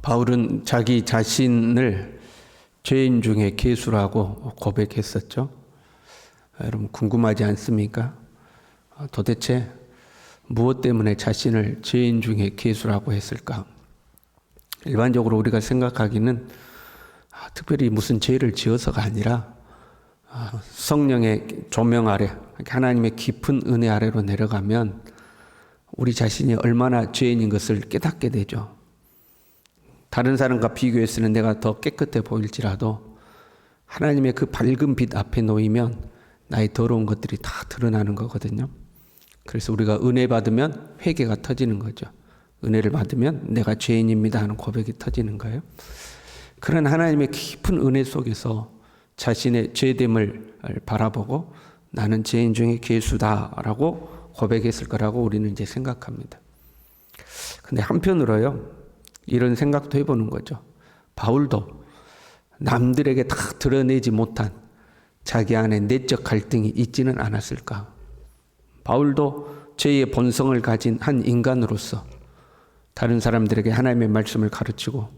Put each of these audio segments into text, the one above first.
바울은 자기 자신을 죄인 중에 괴수라고 고백했었죠. 여러분 궁금하지 않습니까? 도대체 무엇 때문에 자신을 죄인 중에 괴수라고 했을까? 일반적으로 우리가 생각하기는 특별히 무슨 죄를 지어서가 아니라 성령의 조명 아래, 하나님의 깊은 은혜 아래로 내려가면 우리 자신이 얼마나 죄인인 것을 깨닫게 되죠. 다른 사람과 비교해서는 내가 더 깨끗해 보일지라도 하나님의 그 밝은 빛 앞에 놓이면 나의 더러운 것들이 다 드러나는 거거든요. 그래서 우리가 은혜 받으면 회개가 터지는 거죠. 은혜를 받으면 내가 죄인입니다 하는 고백이 터지는 거예요. 그런 하나님의 깊은 은혜 속에서 자신의 죄됨을 바라보고 나는 죄인 중에 괴수다라고 고백했을 거라고 우리는 이제 생각합니다. 근데 한편으로요, 이런 생각도 해보는 거죠. 바울도 남들에게 다 드러내지 못한 자기 안에 내적 갈등이 있지는 않았을까? 바울도 죄의 본성을 가진 한 인간으로서 다른 사람들에게 하나님의 말씀을 가르치고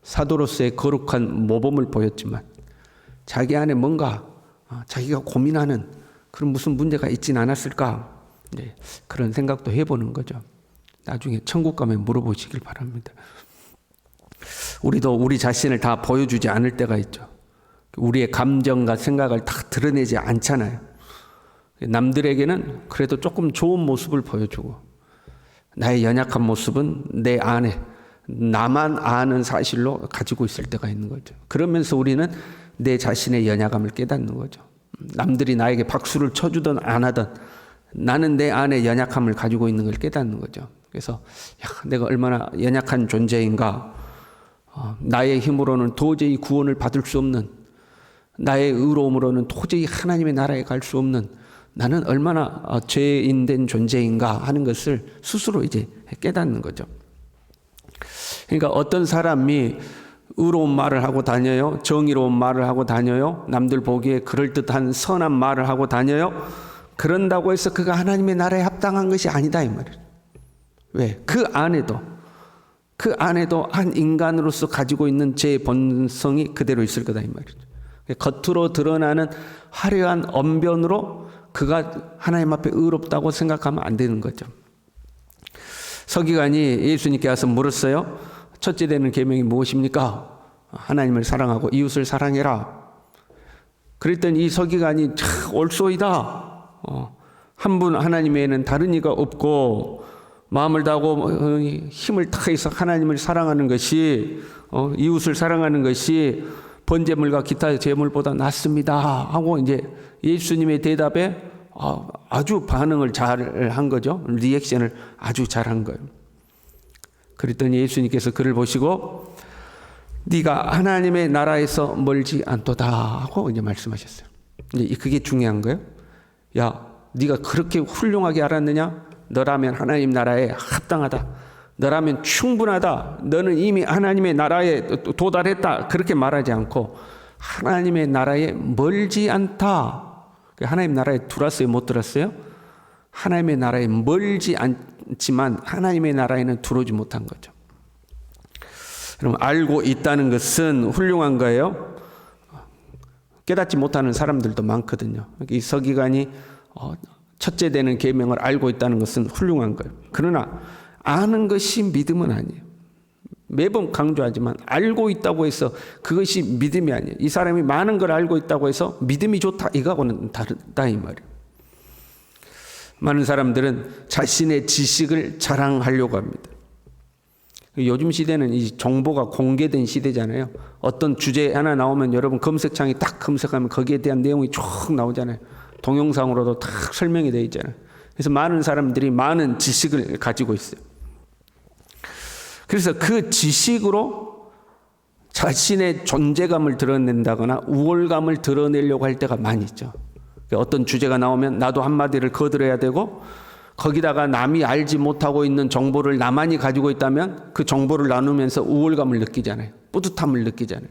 사도로서의 거룩한 모범을 보였지만 자기 안에 뭔가 자기가 고민하는 그런 무슨 문제가 있지는 않았을까? 네, 그런 생각도 해보는 거죠. 나중에 천국 가면 물어보시길 바랍니다. 우리도 우리 자신을 다 보여주지 않을 때가 있죠. 우리의 감정과 생각을 다 드러내지 않잖아요. 남들에게는 그래도 조금 좋은 모습을 보여주고 나의 연약한 모습은 내 안에 나만 아는 사실로 가지고 있을 때가 있는 거죠. 그러면서 우리는 내 자신의 연약함을 깨닫는 거죠. 남들이 나에게 박수를 쳐주든 안 하든 나는 내 안에 연약함을 가지고 있는 걸 깨닫는 거죠. 그래서 내가 얼마나 연약한 존재인가, 나의 힘으로는 도저히 구원을 받을 수 없는, 나의 의로움으로는 도저히 하나님의 나라에 갈 수 없는 나는 얼마나 죄인된 존재인가 하는 것을 스스로 이제 깨닫는 거죠. 그러니까 어떤 사람이 의로운 말을 하고 다녀요, 정의로운 말을 하고 다녀요, 남들 보기에 그럴듯한 선한 말을 하고 다녀요. 그런다고 해서 그가 하나님의 나라에 합당한 것이 아니다 이 말이에요. 왜? 그 안에도 한 인간으로서 가지고 있는 제 본성이 그대로 있을 거다 이 말이죠. 겉으로 드러나는 화려한 언변으로 그가 하나님 앞에 의롭다고 생각하면 안 되는 거죠. 서기관이 예수님께 와서 물었어요. 첫째 되는 계명이 무엇입니까? 하나님을 사랑하고 이웃을 사랑해라. 그랬더니 이 서기관이 옳소이다. 한 분 하나님 외에는 다른 이가 없고 마음을 다하고 힘을 다해서 하나님을 사랑하는 것이 이웃을 사랑하는 것이 번제물과 기타 제물보다 낫습니다 하고 이제 예수님의 대답에 아주 반응을 잘 한 거죠. 리액션을 아주 잘한 거예요. 그랬더니 예수님께서 그를 보시고 네가 하나님의 나라에서 멀지 않도다 하고 이제 말씀하셨어요. 이제 그게 중요한 거예요. 야, 네가 그렇게 훌륭하게 알았느냐? 너라면 하나님 나라에 합당하다. 너라면 충분하다. 너는 이미 하나님의 나라에 도달했다. 그렇게 말하지 않고 하나님의 나라에 멀지 않다. 하나님 나라에 들어왔어요? 못 들었어요? 하나님의 나라에 멀지 않지만 하나님의 나라에는 들어오지 못한 거죠. 그럼 알고 있다는 것은 훌륭한 거예요. 깨닫지 못하는 사람들도 많거든요. 이 서기관이 첫째 되는 계명을 알고 있다는 것은 훌륭한 거예요. 그러나 아는 것이 믿음은 아니에요. 매번 강조하지만 알고 있다고 해서 그것이 믿음이 아니에요. 이 사람이 많은 걸 알고 있다고 해서 믿음이 좋다 이거하고는 다르다 이 말이에요. 많은 사람들은 자신의 지식을 자랑하려고 합니다. 요즘 시대는 이 정보가 공개된 시대잖아요. 어떤 주제 하나 나오면 여러분 검색창에 딱 검색하면 거기에 대한 내용이 쭉 나오잖아요. 동영상으로도 딱 설명이 되어 있잖아요. 그래서 많은 사람들이 많은 지식을 가지고 있어요. 그래서 그 지식으로 자신의 존재감을 드러낸다거나 우월감을 드러내려고 할 때가 많이 있죠. 어떤 주제가 나오면 나도 한마디를 거들어야 되고 거기다가 남이 알지 못하고 있는 정보를 나만이 가지고 있다면 그 정보를 나누면서 우월감을 느끼잖아요. 뿌듯함을 느끼잖아요.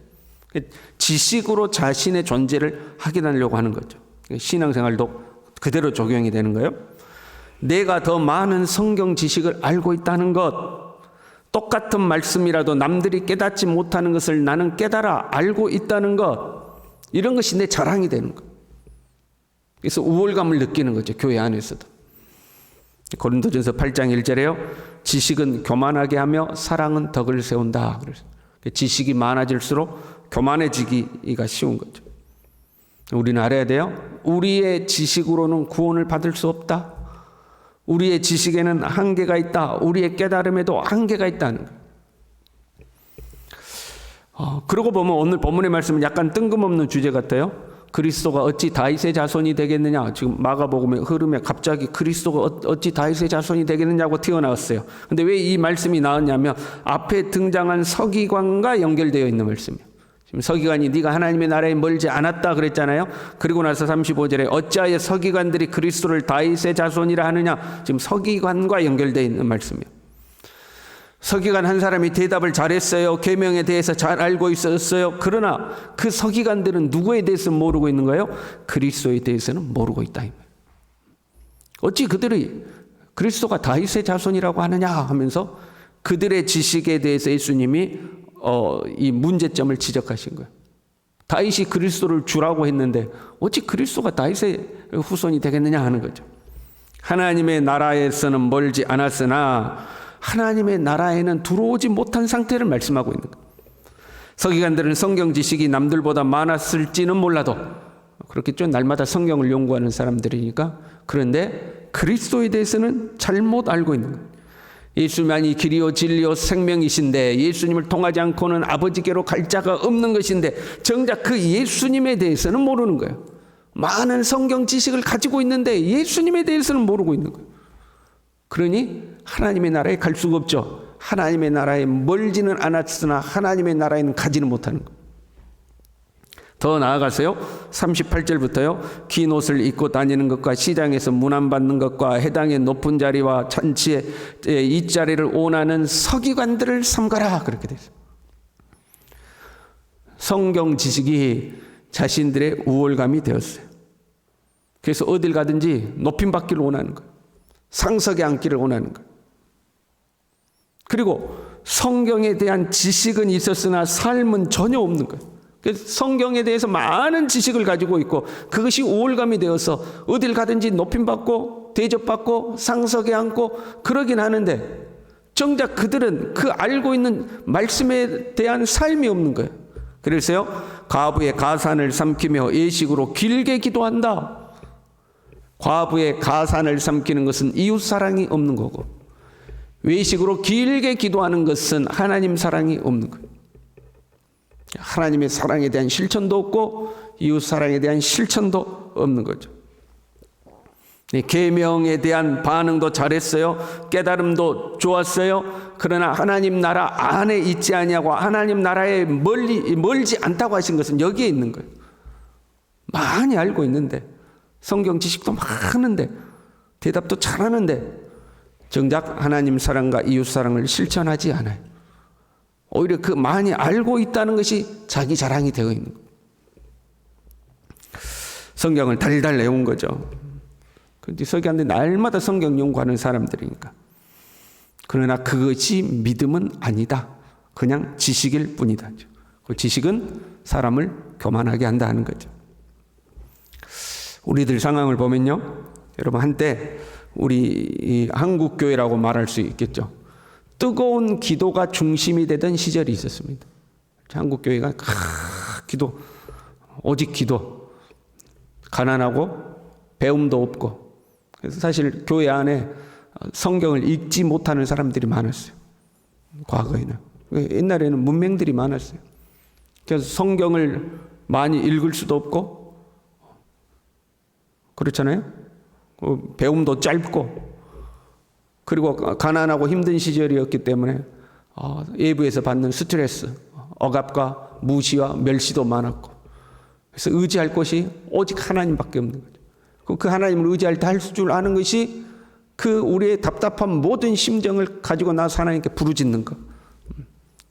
지식으로 자신의 존재를 확인하려고 하는 거죠. 신앙생활도 그대로 적용이 되는 거예요. 내가 더 많은 성경 지식을 알고 있다는 것, 똑같은 말씀이라도 남들이 깨닫지 못하는 것을 나는 깨달아 알고 있다는 것, 이런 것이 내 자랑이 되는 거예요. 그래서 우월감을 느끼는 거죠, 교회 안에서도. 고린도전서 8장 1절에요. 지식은 교만하게 하며 사랑은 덕을 세운다. 그래서 지식이 많아질수록 교만해지기가 쉬운 거죠. 우리는 알아야 돼요. 우리의 지식으로는 구원을 받을 수 없다. 우리의 지식에는 한계가 있다. 우리의 깨달음에도 한계가 있다는 거예요. 그러고 보면 오늘 본문의 말씀은 약간 뜬금없는 주제 같아요. 그리스도가 어찌 다윗의 자손이 되겠느냐. 지금 마가복음의 흐름에 갑자기 그리스도가 어찌 다윗의 자손이 되겠느냐고 튀어나왔어요. 근데 왜 이 말씀이 나왔냐면 앞에 등장한 서기관과 연결되어 있는 말씀이에요. 지금 서기관이 네가 하나님의 나라에 멀지 않았다 그랬잖아요. 그리고 나서 35절에 어찌하여 서기관들이 그리스도를 다윗의 자손이라 하느냐. 지금 서기관과 연결되어 있는 말씀이에요. 서기관 한 사람이 대답을 잘했어요. 계명에 대해서 잘 알고 있었어요. 그러나 그 서기관들은 누구에 대해서는 모르고 있는 거예요? 그리스도에 대해서는 모르고 있다. 어찌 그들이 그리스도가 다윗의 자손이라고 하느냐 하면서 그들의 지식에 대해서 예수님이 이 문제점을 지적하신 거예요. 다윗이 그리스도를 주라고 했는데 어찌 그리스도가 다윗의 후손이 되겠느냐 하는 거죠. 하나님의 나라에서는 멀지 않았으나 하나님의 나라에는 들어오지 못한 상태를 말씀하고 있는 거예요. 서기관들은 성경 지식이 남들보다 많았을지는 몰라도 그렇겠죠. 날마다 성경을 연구하는 사람들이니까. 그런데 그리스도에 대해서는 잘못 알고 있는 거예요. 예수만이 길이요 진리요 생명이신데 예수님을 통하지 않고는 아버지께로 갈 자가 없는 것인데 정작 그 예수님에 대해서는 모르는 거예요. 많은 성경 지식을 가지고 있는데 예수님에 대해서는 모르고 있는 거예요. 그러니 하나님의 나라에 갈 수가 없죠. 하나님의 나라에 멀지는 않았으나 하나님의 나라에는 가지는 못하는 거예요. 더 나아가서요. 38절부터요. 긴 옷을 입고 다니는 것과 시장에서 문안받는 것과 해당의 높은 자리와 잔치에 이 자리를 원하는 서기관들을 삼가라. 그렇게 되어 있어요. 성경 지식이 자신들의 우월감이 되었어요. 그래서 어딜 가든지 높임 받기를 원하는 거예요. 상석에 앉기를 원하는 거예요. 그리고 성경에 대한 지식은 있었으나 삶은 전혀 없는 거예요. 성경에 대해서 많은 지식을 가지고 있고 그것이 우월감이 되어서 어딜 가든지 높임받고 대접받고 상석에 앉고 그러긴 하는데 정작 그들은 그 알고 있는 말씀에 대한 삶이 없는 거예요. 그래서요. 과부의 가산을 삼키며 예식으로 길게 기도한다. 과부의 가산을 삼키는 것은 이웃사랑이 없는 거고 외식으로 길게 기도하는 것은 하나님 사랑이 없는 거예요. 하나님의 사랑에 대한 실천도 없고 이웃 사랑에 대한 실천도 없는 거죠. 계명에 대한 반응도 잘했어요. 깨달음도 좋았어요. 그러나 하나님 나라 안에 있지 아니하고 하나님 나라에 멀지 않다고 하신 것은 여기에 있는 거예요. 많이 알고 있는데 성경 지식도 많은데 대답도 잘하는데 정작 하나님 사랑과 이웃 사랑을 실천하지 않아요. 오히려 그 많이 알고 있다는 것이 자기 자랑이 되어 있는 거예요. 성경을 달달 외운 거죠. 그런데 서기관들이 날마다 성경 연구하는 사람들이니까. 그러나 그것이 믿음은 아니다. 그냥 지식일 뿐이다. 그 지식은 사람을 교만하게 한다 하는 거죠. 우리들 상황을 보면요. 여러분 한때 우리 한국 교회라고 말할 수 있겠죠. 뜨거운 기도가 중심이 되던 시절이 있었습니다. 한국 교회가 기도, 오직 기도, 가난하고 배움도 없고, 그래서 사실 교회 안에 성경을 읽지 못하는 사람들이 많았어요. 과거에는. 옛날에는 문맹들이 많았어요. 그래서 성경을 많이 읽을 수도 없고, 그렇잖아요. 배움도 짧고, 그리고 가난하고 힘든 시절이었기 때문에 외부에서 받는 스트레스, 억압과 무시와 멸시도 많았고, 그래서 의지할 것이 오직 하나님밖에 없는 거죠. 그 하나님을 의지할 때 할 줄 아는 것이 그 우리의 답답한 모든 심정을 가지고 나서 하나님께 부르짖는 것.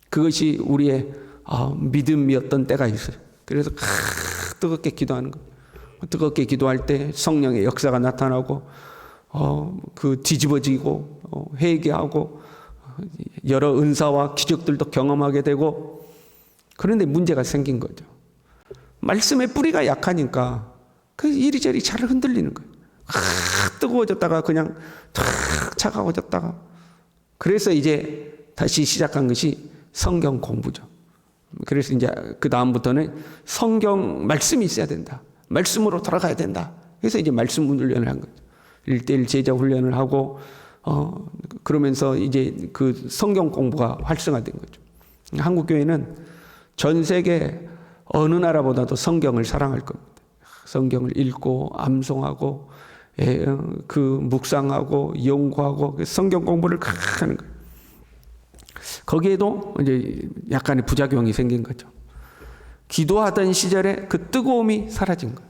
그것이 우리의 믿음이었던 때가 있어요. 그래서 뜨겁게 기도하는 것. 뜨겁게 기도할 때 성령의 역사가 나타나고 그 뒤집어지고 회개하고 여러 은사와 기적들도 경험하게 되고, 그런데 문제가 생긴 거죠. 말씀의 뿌리가 약하니까 그 이리저리 잘 흔들리는 거예요. 뜨거워졌다가 그냥 탁 차가워졌다가. 그래서 이제 다시 시작한 것이 성경 공부죠. 그래서 이제 그 다음부터는 성경 말씀이 있어야 된다. 말씀으로 돌아가야 된다. 그래서 이제 말씀 훈련을 한 거죠. 1:1 제자 훈련을 하고 그러면서 이제 그 성경 공부가 활성화된 거죠. 한국 교회는 전 세계 어느 나라보다도 성경을 사랑할 겁니다. 성경을 읽고 암송하고 그 묵상하고 연구하고 성경 공부를 하는 거예요. 거기에도 이제 약간의 부작용이 생긴 거죠. 기도하던 시절에 그 뜨거움이 사라진 거예요.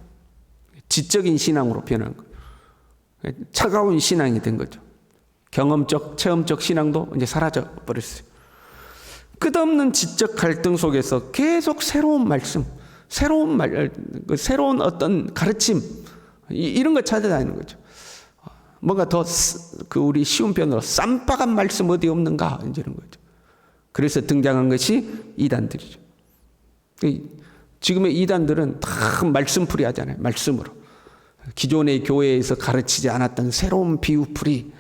지적인 신앙으로 변한 거예요. 차가운 신앙이 된 거죠. 경험적, 체험적 신앙도 이제 사라져 버렸어요. 끝없는 지적 갈등 속에서 계속 새로운 말씀, 새로운 어떤 가르침, 이런 거 찾아다니는 거죠. 뭔가 더 우리 쉬운 편으로 쌈박한 말씀 어디 없는가 이런 거죠. 그래서 등장한 것이 이단들이죠. 지금의 이단들은 다 말씀풀이 하잖아요. 말씀으로. 기존의 교회에서 가르치지 않았던 새로운 비유풀이,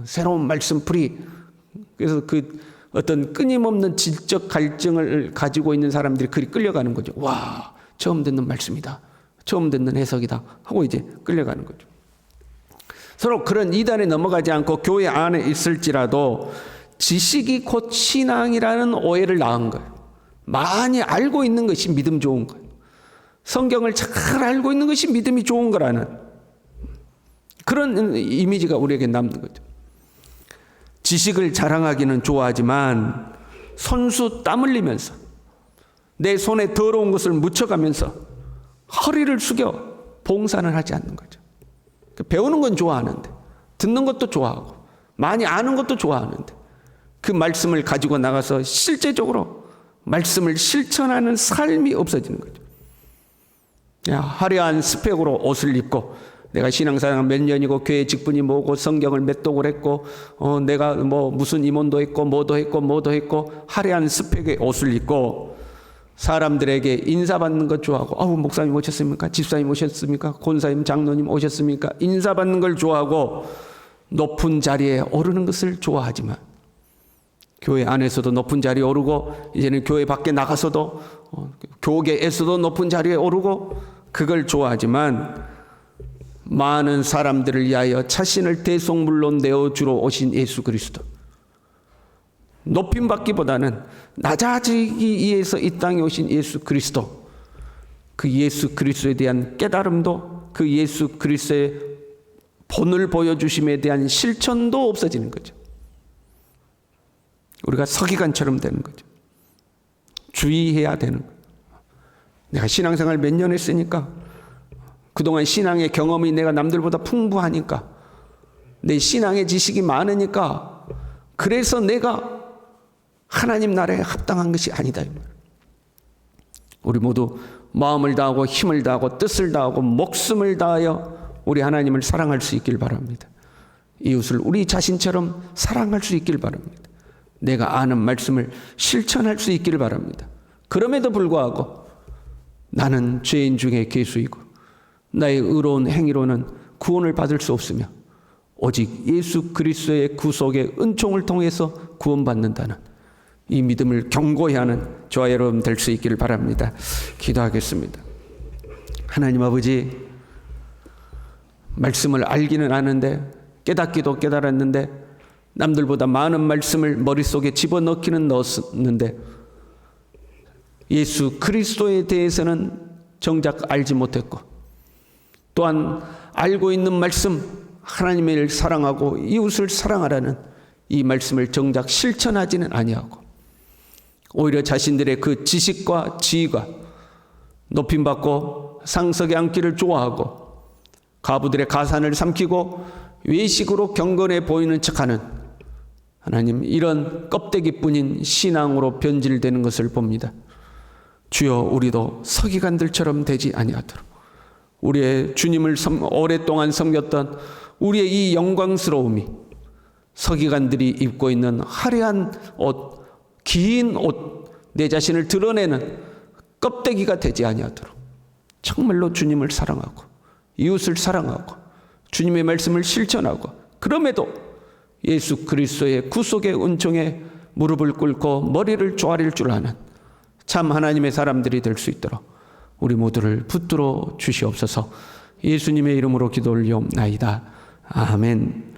새로운 말씀풀이. 그래서 그 어떤 끊임없는 질적 갈증을 가지고 있는 사람들이 그리 끌려가는 거죠. 와, 처음 듣는 말씀이다. 처음 듣는 해석이다. 하고 이제 끌려가는 거죠. 서로 그런 이단에 넘어가지 않고 교회 안에 있을지라도 지식이 곧 신앙이라는 오해를 낳은 거예요. 많이 알고 있는 것이 믿음 좋은 거예요. 성경을 잘 알고 있는 것이 믿음이 좋은 거라는 그런 이미지가 우리에게 남는 거죠. 지식을 자랑하기는 좋아하지만 손수 땀 흘리면서 내 손에 더러운 것을 묻혀가면서 허리를 숙여 봉사는 하지 않는 거죠. 배우는 건 좋아하는데, 듣는 것도 좋아하고, 많이 아는 것도 좋아하는데, 그 말씀을 가지고 나가서 실제적으로 말씀을 실천하는 삶이 없어지는 거죠. 화려한 스펙으로 옷을 입고, 내가 신앙생활 몇 년이고 교회 직분이 뭐고 성경을 몇 독을 했고 내가 뭐 무슨 임원도 했고 뭐도 했고 화려한 스펙의 옷을 입고 사람들에게 인사받는 것 좋아하고 목사님 오셨습니까? 집사님 오셨습니까? 권사님 장로님 오셨습니까? 인사받는 걸 좋아하고 높은 자리에 오르는 것을 좋아하지만 교회 안에서도 높은 자리에 오르고 이제는 교회 밖에 나가서도 교계에서도 높은 자리에 오르고 그걸 좋아하지만 많은 사람들을 위하여 자신을 대속물로 내어주러 오신 예수 그리스도, 높임받기보다는 낮아지기 위해서 이 땅에 오신 예수 그리스도, 그 예수 그리스도에 대한 깨달음도 그 예수 그리스도의 본을 보여주심에 대한 실천도 없어지는 거죠. 우리가 서기관처럼 되는 거죠. 주의해야 되는 거예요. 내가 신앙생활 몇 년 했으니까, 그동안 신앙의 경험이 내가 남들보다 풍부하니까, 내 신앙의 지식이 많으니까, 그래서 내가 하나님 나라에 합당한 것이 아니다. 우리 모두 마음을 다하고 힘을 다하고 뜻을 다하고 목숨을 다하여 우리 하나님을 사랑할 수 있길 바랍니다. 이웃을 우리 자신처럼 사랑할 수 있길 바랍니다. 내가 아는 말씀을 실천할 수 있기를 바랍니다. 그럼에도 불구하고 나는 죄인 중에 괴수이고 나의 의로운 행위로는 구원을 받을 수 없으며 오직 예수 그리스도의 구속의 은총을 통해서 구원받는다는 이 믿음을 경고히 하는 저와 여러분 될 수 있기를 바랍니다. 기도하겠습니다. 하나님 아버지, 말씀을 알기는 아는데 깨닫기도 깨달았는데 남들보다 많은 말씀을 머릿속에 집어넣기는 넣었는데 예수 그리스도에 대해서는 정작 알지 못했고 또한 알고 있는 말씀, 하나님을 사랑하고 이웃을 사랑하라는 이 말씀을 정작 실천하지는 아니하고 오히려 자신들의 그 지식과 지위가 높임받고 상석에 앉기를 좋아하고 가부들의 가산을 삼키고 외식으로 경건해 보이는 척하는 하나님, 이런 껍데기뿐인 신앙으로 변질되는 것을 봅니다. 주여, 우리도 서기관들처럼 되지 아니하도록 우리의 주님을 오랫동안 섬겼던 우리의 이 영광스러움이 서기관들이 입고 있는 화려한 옷, 긴 옷, 내 자신을 드러내는 껍데기가 되지 아니하도록 정말로 주님을 사랑하고 이웃을 사랑하고 주님의 말씀을 실천하고 그럼에도 예수 그리스도의 구속의 은총에 무릎을 꿇고 머리를 조아릴 줄 아는 참 하나님의 사람들이 될 수 있도록 우리 모두를 붙들어 주시옵소서. 예수님의 이름으로 기도 올리옵나이다. 아멘.